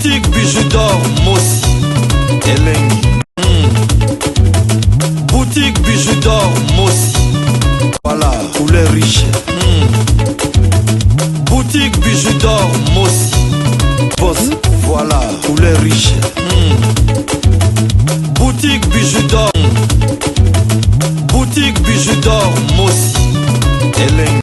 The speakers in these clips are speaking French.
Boutique bijoux d'or Mossi Elengi. Boutique bijoux d'or Mossi. Voilà, couleur riche. Boutique bijoux d'or Mossi. Boss, voilà, couleur riche. Boutique bijoux d'or. Boutique bijoux d'or Mossi Elengi.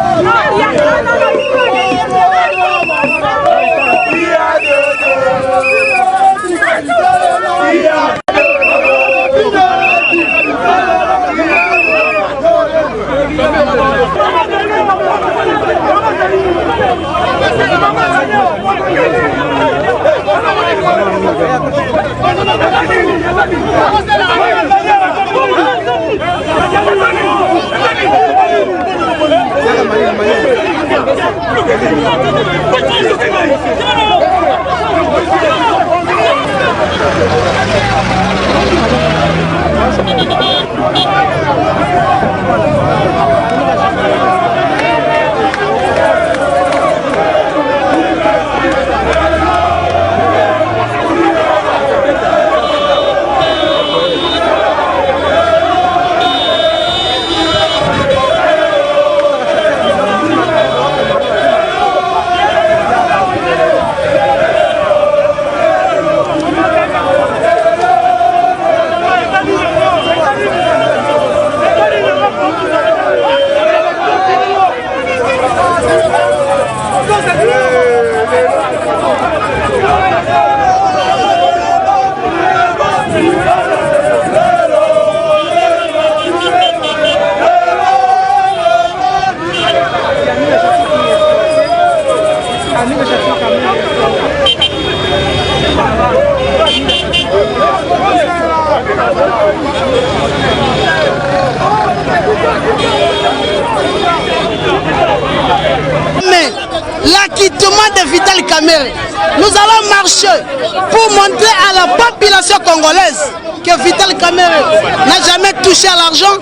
L'acquittement de Vital Kamerhe, nous allons marcher pour montrer à la population congolaise que Vital Kamerhe n'a jamais touché à l'argent.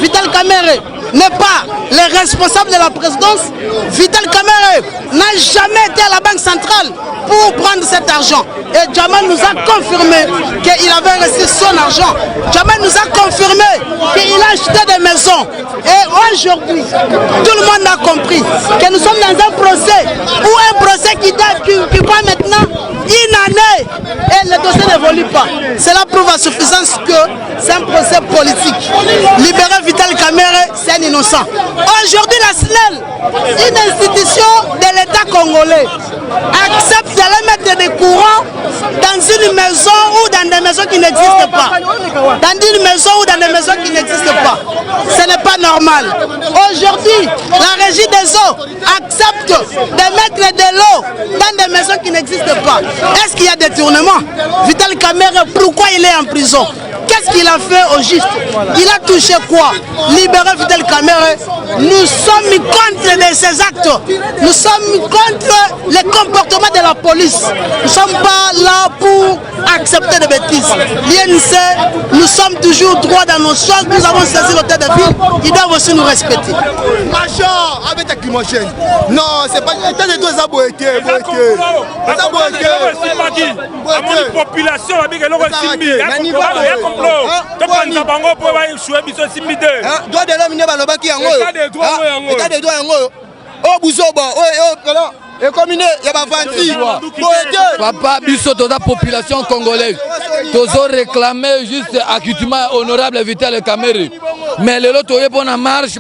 Vital Kamerhe n'est pas le responsable de la présidence. Vital Kamerhe n'a jamais été à la banque centrale pour prendre cet argent. Et Djamal nous a confirmé qu'il avait reçu son argent. Djamal nous a confirmé qu'il a acheté des maisons. Et aujourd'hui, tout le monde a compris que nous sommes dans un procès, ou un procès qui prend maintenant une année et le dossier n'évolue pas. Cela prouve à suffisance que c'est un procès politique. Libérer Vital Kamerhe, c'est un innocent. Aujourd'hui, la SNEL, une institution de l'État congolais, accepte d'aller mettre des courants dans une maison ou dans des maisons qui n'existent pas. Dans une maison ou dans des maisons qui n'existent pas. Ce n'est pas normal. Aujourd'hui, la régie des eaux accepte de mettre de l'eau dans des maisons qui n'existent pas. Est-ce qu'il y a détournement? Vital Kamerhe, pourquoi il est en prison? Qu'est-ce qu'il a fait au juste? Il a touché quoi? Libérer Vital Kamerhe. Nous sommes contre ces actes. Nous sommes contre les comportements de la police. Nous ne sommes pas là pour accepter des bêtises. L'INC, nous sommes toujours droits dans nos choses. Nous avons saisi l'hôtel de ville. Ils doivent aussi nous respecter. Machin avec ta climogène. Non, c'est pas. T'as des deux aboyés. Population, la droit de l'homme n'est pas le baki en haut. État des droits en haut. Oh, Bouzoba, oh, et comme il y a pas fanti. Papa, biso de la population congolaise. Tous ont réclamé juste acquittement honorable Vital Kamerhe. Mais le lot est bon en marche.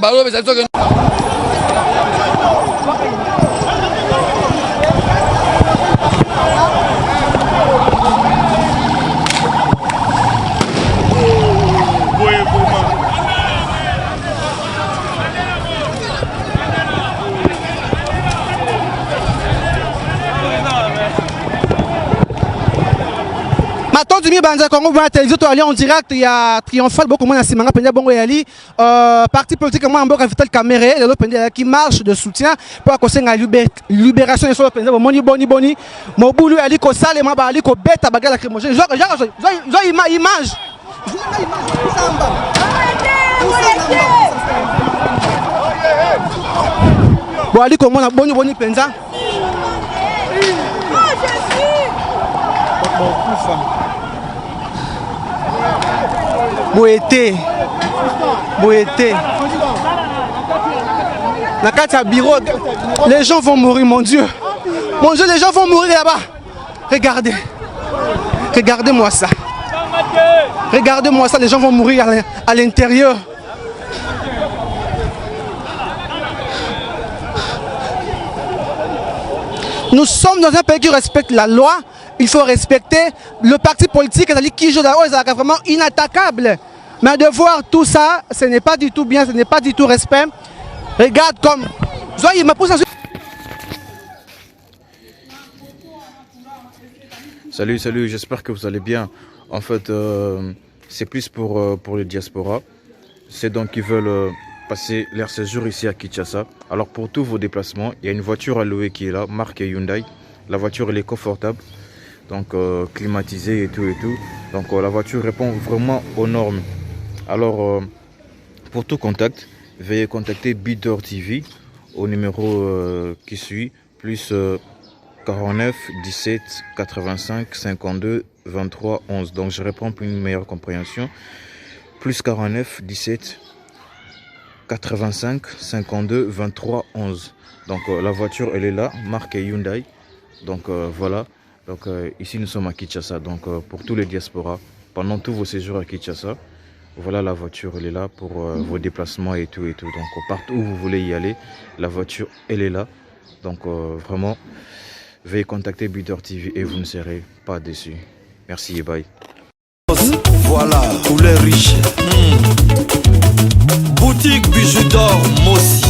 Maintenant, du Banza Congo, vous avez en direct, il y a triomphal, beaucoup moins à Simanga, Penda Bongo Yali, parti politique, moi, en Vital Kamerhe, qui marche de soutien pour conseiller la libération de son Penda, Moni Boni Boni, Moboulou Ali Kosale, Mabali Kobeta, Bagala Crémogène, j'ai image. Bon, Ali Komona Boni Boni Penza. Boété. La carte à bureau, les gens vont mourir, mon Dieu. Mon Dieu, les gens vont mourir là-bas. Regardez. Regardez-moi ça. Regardez-moi ça, les gens vont mourir à l'intérieur. Nous sommes dans un pays qui respecte la loi. Il faut respecter le parti politique qui joue là-haut, c'est vraiment inattaquable. Mais de voir tout ça, ce n'est pas du tout bien, ce n'est pas du tout respect. Regarde comme... Salut, j'espère que vous allez bien. En fait, c'est plus pour les diasporas. C'est donc qu'ils veulent passer leur séjour ici à Kinshasa. Alors pour tous vos déplacements, il y a une voiture à louer qui est là, marque Hyundai. La voiture elle est confortable, donc climatisée et tout. Donc la voiture répond vraiment aux normes. Alors pour tout contact, veuillez contacter Bidor TV au numéro qui suit, plus 49 17 85 52 23 11. Donc je réponds pour une meilleure compréhension. Plus 49 17 85 52 23 11. Donc la voiture elle est là, marque Hyundai. Donc voilà. Donc ici nous sommes à Kinshasa. Donc pour tous les diasporas, pendant tous vos séjours à Kinshasa, voilà la voiture elle est là pour vos déplacements et tout. Donc partout où vous voulez y aller, la voiture elle est là. Donc vraiment, veuillez contacter Bidor TV et vous ne serez pas déçus. Merci et bye. Voilà, couleur riche. Boutique bijoux d'or, Mossi,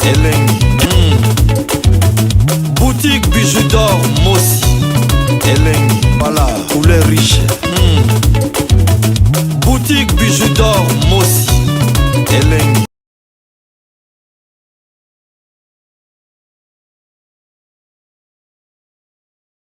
Elengi. Boutique bijoux d'or, Mossi, Elengi. Voilà, couleur riche. Boutique bijoux d'or, Mossi, Elengi.